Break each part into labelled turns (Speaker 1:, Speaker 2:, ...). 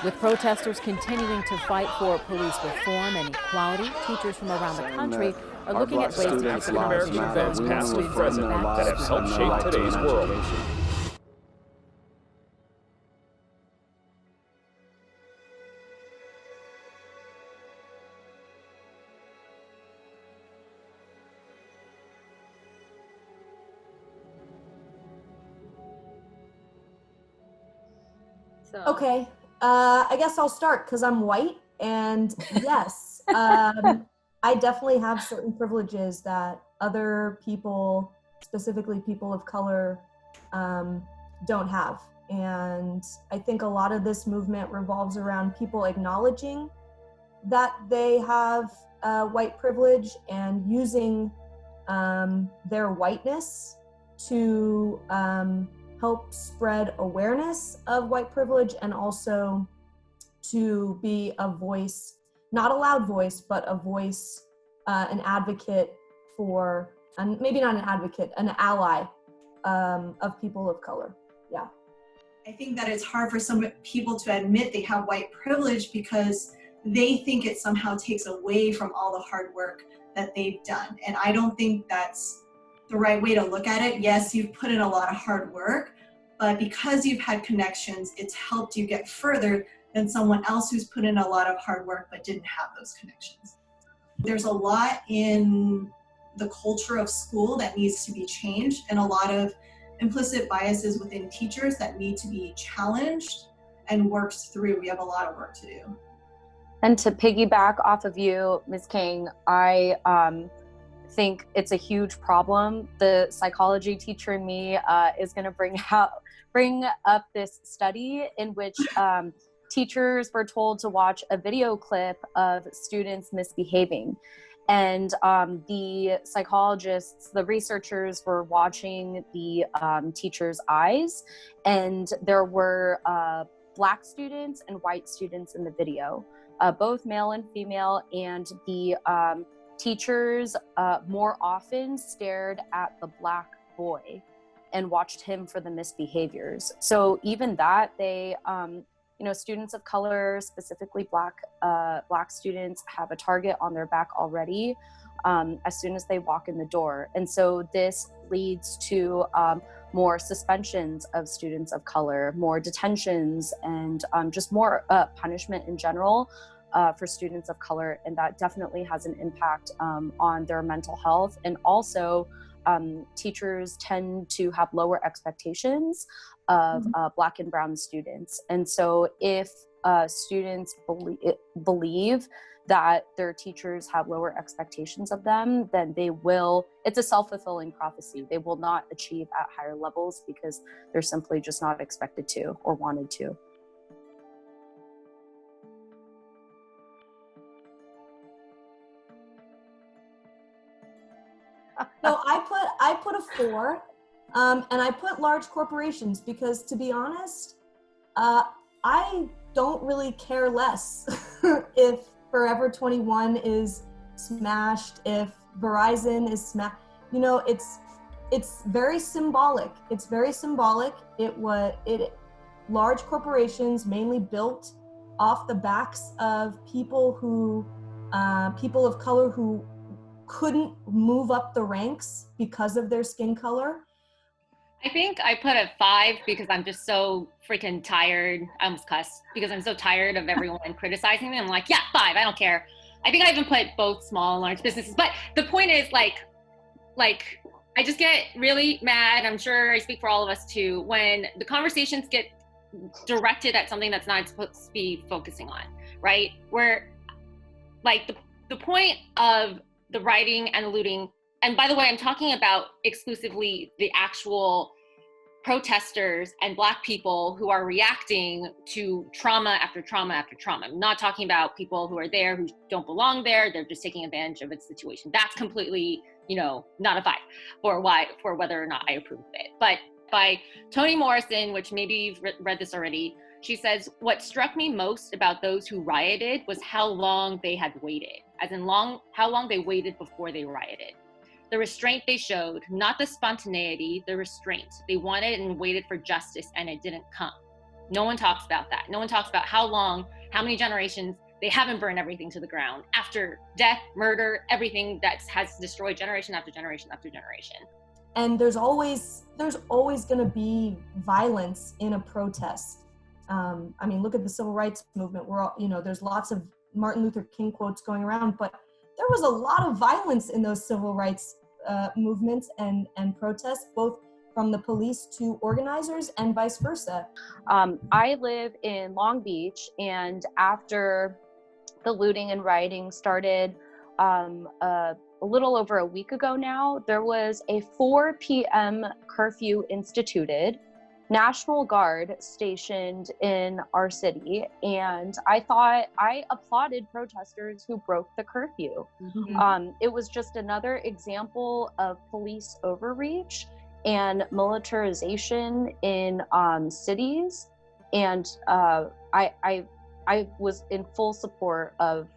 Speaker 1: With protesters continuing to fight for police reform and equality, teachers from around the country are looking at ways to keep
Speaker 2: African-American events past and present that have helped shape today's world.
Speaker 3: Okay, I guess I'll start because I'm white, and yes, I definitely have certain privileges that other people, specifically people of color, don't have. And I think a lot of this movement revolves around people acknowledging that they have white privilege and using their whiteness to help spread awareness of white privilege, and also to be a voice, not a loud voice, but a voice, an advocate for, and maybe not an advocate, an ally of people of color. Yeah.
Speaker 4: I think that it's hard for some people to admit they have white privilege because they think it somehow takes away from all the hard work that they've done. And I don't think that's the right way to look at it. Yes, you've put in a lot of hard work, but because you've had connections, it's helped you get further than someone else who's put in a lot of hard work but didn't have those connections. There's a lot in the culture of school that needs to be changed, and a lot of implicit biases within teachers that need to be challenged and worked through. We have a lot of work to do.
Speaker 5: And to piggyback off of you, Ms. Kang, I think it's a huge problem. The psychology teacher in me is going to bring up this study in which teachers were told to watch a video clip of students misbehaving. And the psychologists, the researchers were watching the teacher's eyes, and there were Black students and white students in the video, both male and female, and the teachers more often stared at the Black boy and watched him for the misbehaviors. So even that, they, students of color, specifically Black students, have a target on their back already as soon as they walk in the door. And so this leads to more suspensions of students of color, more detentions, and just more punishment in general for students of color. And that definitely has an impact on their mental health. And also, teachers tend to have lower expectations of Black and brown students. And so if students believe that their teachers have lower expectations of them, then they will, it's a self-fulfilling prophecy. They will not achieve at higher levels because they're simply just not expected to or wanted to.
Speaker 3: So I put a 4, and I put large corporations because, to be honest, I don't really care less if Forever 21 is smashed, if Verizon is smashed. You know, it's very symbolic. It's very symbolic. Large corporations mainly built off the backs of people of color who couldn't move up the ranks because of their skin color.
Speaker 6: I think I put a 5 because I'm just so freaking tired. I almost cussed because I'm so tired of everyone criticizing me. I'm like, yeah, 5, I don't care. I think I even put both small and large businesses. But the point is, like I just get really mad. I'm sure I speak for all of us too, when the conversations get directed at something that's not supposed to be focusing on, right? Where like the point of the rioting and the looting, and by the way, I'm talking about exclusively the actual protesters and Black people who are reacting to trauma after trauma after trauma. I'm not talking about people who are there who don't belong there. They're just taking advantage of its situation. That's completely, not a 5 for whether or not I approve of it. But by Toni Morrison, which maybe you've read this already, she says, what struck me most about those who rioted was how long they had waited, as in how long they waited before they rioted. The restraint they showed, not the spontaneity, the restraint. They wanted and waited for justice and it didn't come. No one talks about that. No one talks about how long, how many generations they haven't burned everything to the ground after death, murder, everything that has destroyed generation after generation after generation.
Speaker 3: And there's always going to be violence in a protest. I mean, look at the civil rights movement. We're all, there's lots of Martin Luther King quotes going around, but there was a lot of violence in those civil rights movements and protests, both from the police to organizers and vice versa.
Speaker 5: I live in Long Beach, and after the looting and rioting started a little over a week ago now, there was a 4 p.m. curfew instituted, National Guard stationed in our city, and I applauded protesters who broke the curfew. Mm-hmm. It was just another example of police overreach and militarization in cities, and I was in full support of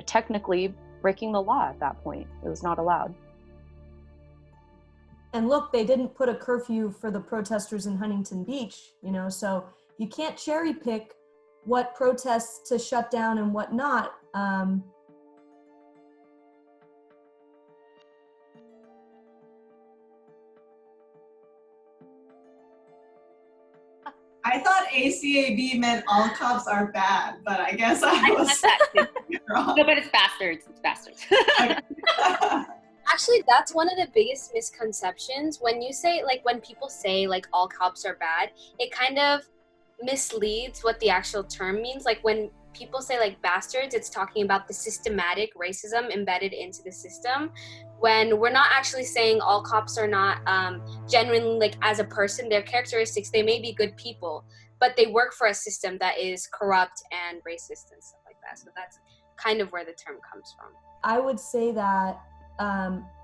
Speaker 5: technically breaking the law at that point. It was not allowed.
Speaker 3: And look, they didn't put a curfew for the protesters in Huntington Beach, so you can't cherry pick what protests to shut down and what not.
Speaker 4: I thought ACAB meant all cops are bad, but I guess I was wrong.
Speaker 6: No, but it's bastards. It's bastards.
Speaker 7: Actually, that's one of the biggest misconceptions. When you say, when people say, all cops are bad, it kind of misleads what the actual term means. When people say, bastards, it's talking about the systematic racism embedded into the system. When we're not actually saying all cops are not genuinely, as a person, their characteristics, they may be good people, but they work for a system that is corrupt and racist and stuff like that. So that's kind of where the term comes from.
Speaker 3: I would say that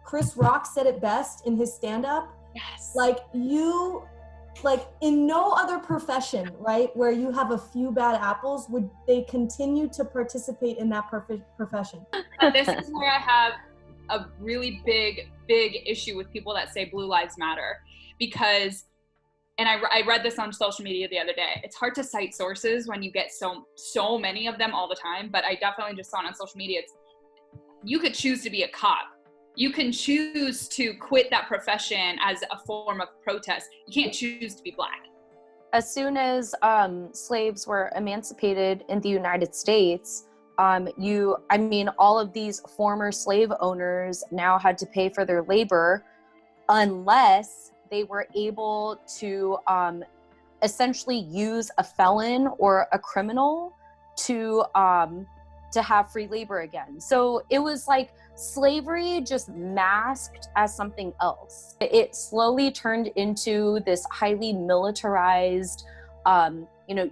Speaker 3: Chris Rock said it best in his stand-up.
Speaker 6: Yes.
Speaker 3: In no other profession, right, where you have a few bad apples, would they continue to participate in that profession.
Speaker 8: This is where I have a really big issue with people that say Blue Lives Matter, because, and I read this on social media the other day, it's hard to cite sources when you get so many of them all the time, but I definitely just saw it on social media. You could choose to be a cop. You can choose to quit that profession as a form of protest. You can't choose to be Black.
Speaker 5: As soon as slaves were emancipated in the United States, all of these former slave owners now had to pay for their labor unless they were able to essentially use a felon or a criminal to have free labor again. So it was slavery just masked as something else. It slowly turned into this highly militarized,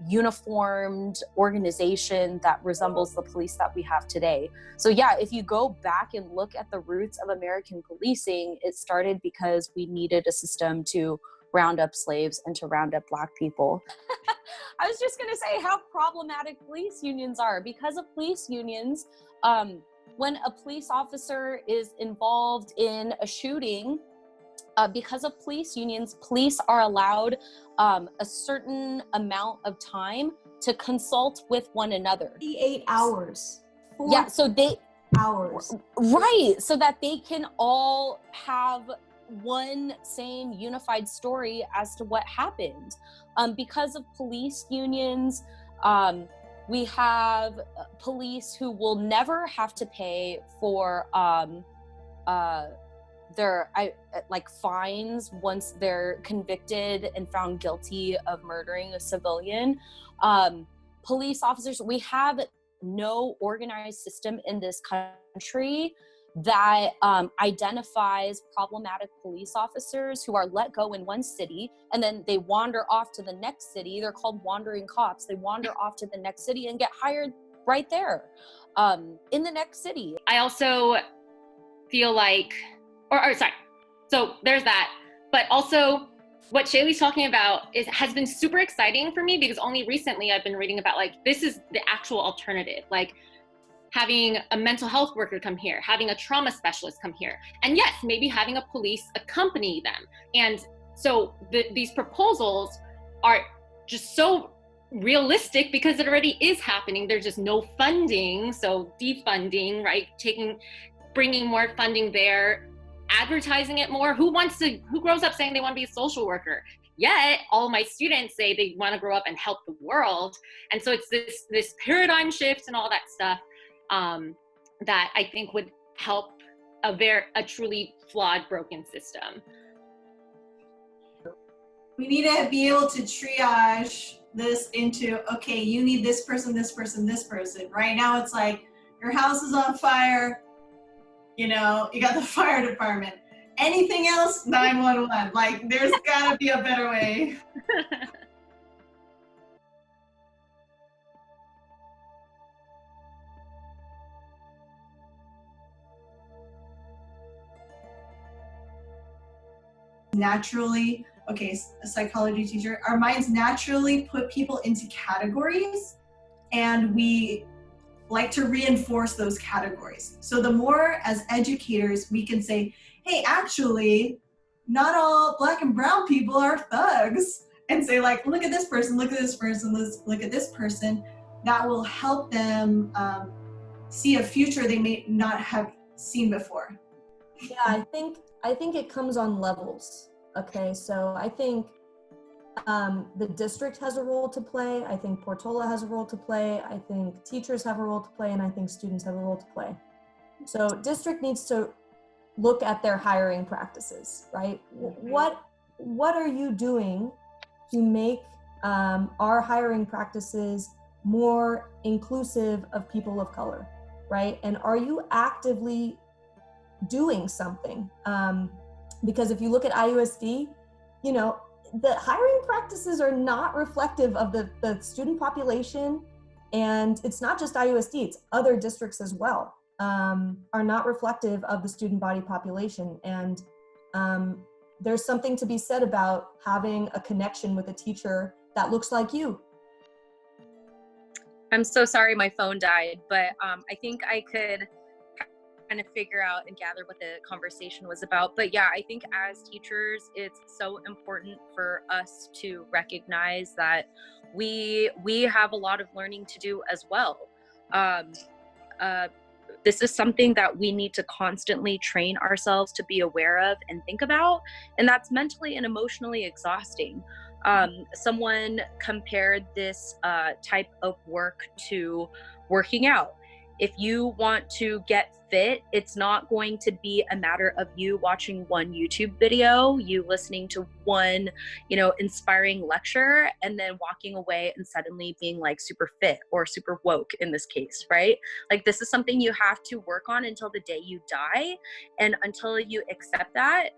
Speaker 5: uniformed organization that resembles the police that we have today. So yeah, if you go back and look at the roots of American policing, it started because we needed a system to round up slaves and to round up Black people. I was just gonna say how problematic police unions are. Because of police unions, when a police officer is involved in a shooting, because of police unions, police are allowed a certain amount of time to consult with one another.
Speaker 3: 48 hours. 4
Speaker 5: Yeah, so
Speaker 3: hours.
Speaker 5: Right, so that they can all have one same unified story as to what happened. Because of police unions, we have police who will never have to pay for their fines once they're convicted and found guilty of murdering a civilian. Police officers, we have no organized system in this country that identifies problematic police officers who are let go in one city and then they wander off to the next city. They're called wandering cops. They wander off to the next city and get hired right there in the next city.
Speaker 6: I also feel so there's that, but also what Shailee's talking about has been super exciting for me, because only recently I've been reading about this is the actual alternative, having a mental health worker come here, having a trauma specialist come here, and yes, maybe having a police accompany them. And so these proposals are just so realistic because it already is happening. There's just no funding, so defunding, right? Bringing more funding there, advertising it more. Who grows up saying they want to be a social worker? Yet all my students say they want to grow up and help the world. And so it's this paradigm shift and all that stuff that I think would help a truly flawed, broken system.
Speaker 4: We need to be able to triage this into, okay, you need this person, this person, this person. Right now it's like, your house is on fire, you know, you got the fire department. Anything else, 911. Like, there's gotta be a better way. Naturally, okay, a psychology teacher, our minds naturally put people into categories, and we like to reinforce those categories. So the more as educators we can say, hey, actually, not all Black and brown people are thugs, and say like, look at this person, look at this person, let's look at this person, that will help them see a future they may not have seen before.
Speaker 3: Yeah, I think it comes on levels. Okay, so I think the district has a role to play. I think Portola has a role to play. I think teachers have a role to play, and I think students have a role to play. So district needs to look at their hiring practices, right? What are you doing to make our hiring practices more inclusive of people of color, right? And are you actively doing something? Because if you look at IUSD, you know, the hiring practices are not reflective of the student population, and it's not just IUSD, it's other districts as well, are not reflective of the student body population. And there's something to be said about having a connection with a teacher that looks like you.
Speaker 5: I'm so sorry my phone died, but I think I could kind of figure out and gather what the conversation was about. But yeah, I think as teachers, it's so important for us to recognize that we have a lot of learning to do as well. This is something that we need to constantly train ourselves to be aware of and think about, and that's mentally and emotionally exhausting. Someone compared this type of work to working out. If you want to get fit, it's not going to be a matter of you watching one YouTube video, you listening to one, inspiring lecture, and then walking away and suddenly being like super fit or super woke in this case, right? Like, this is something you have to work on until the day you die. And until you accept that,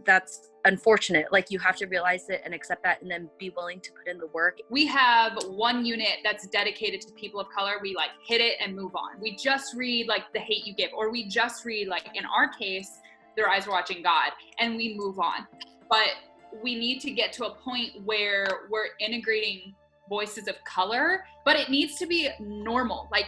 Speaker 5: that's unfortunate. Like, you have to realize it and accept that, and then be willing to put in the work.
Speaker 8: We have one unit that's dedicated to people of color. We like hit it and move on. We just read like The Hate You Give, or we just read, like in our case, Their Eyes Were Watching God, and we move on. But we need to get to a point where we're integrating voices of color, but it needs to be normal. Like,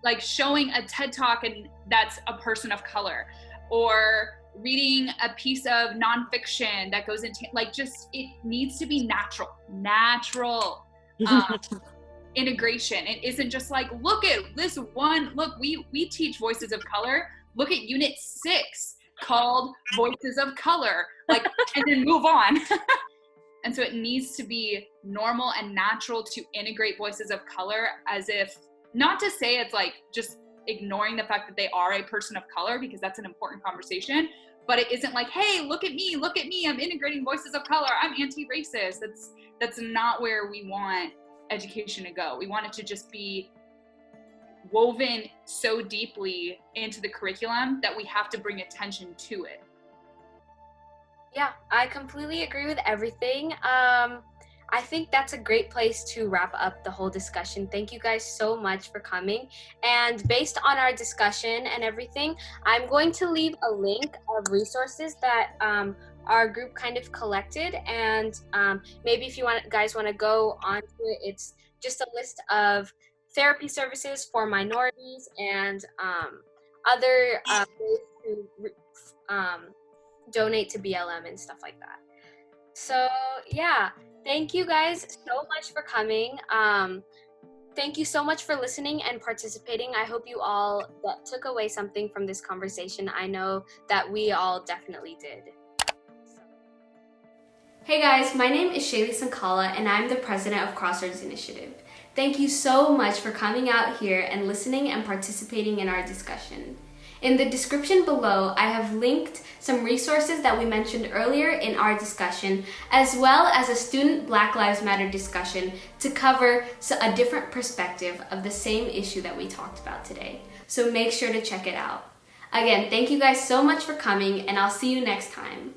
Speaker 8: like showing a TED Talk and that's a person of color, or reading a piece of nonfiction that goes into, like, just, it needs to be natural integration. It isn't just like, look at this one, look, we teach voices of color, look at unit 6 called Voices of Color, like, and then move on. And so it needs to be normal and natural to integrate voices of color, as if, not to say it's like just ignoring the fact that they are a person of color, because that's an important conversation, but it isn't like, hey, look at me, I'm integrating voices of color, I'm anti-racist. That's not where we want education to go. We want it to just be woven so deeply into the curriculum that we have to bring attention to it.
Speaker 7: Yeah, I completely agree with everything. I think that's a great place to wrap up the whole discussion. Thank you guys so much for coming. And based on our discussion and everything, I'm going to leave a link of resources that our group kind of collected. And maybe if you guys want to go onto it, it's just a list of therapy services for minorities and other ways to donate to BLM and stuff like that. So yeah, thank you guys so much for coming. Thank you so much for listening and participating. I hope you all took away something from this conversation. I know that we all definitely did. Hey guys, my name is Shailee Sankhala and I'm the president of Crossroads Initiative. Thank you so much for coming out here and listening and participating in our discussion. In the description below, I have linked some resources that we mentioned earlier in our discussion, as well as a student Black Lives Matter discussion to cover a different perspective of the same issue that we talked about today. So make sure to check it out. Again, thank you guys so much for coming, and I'll see you next time.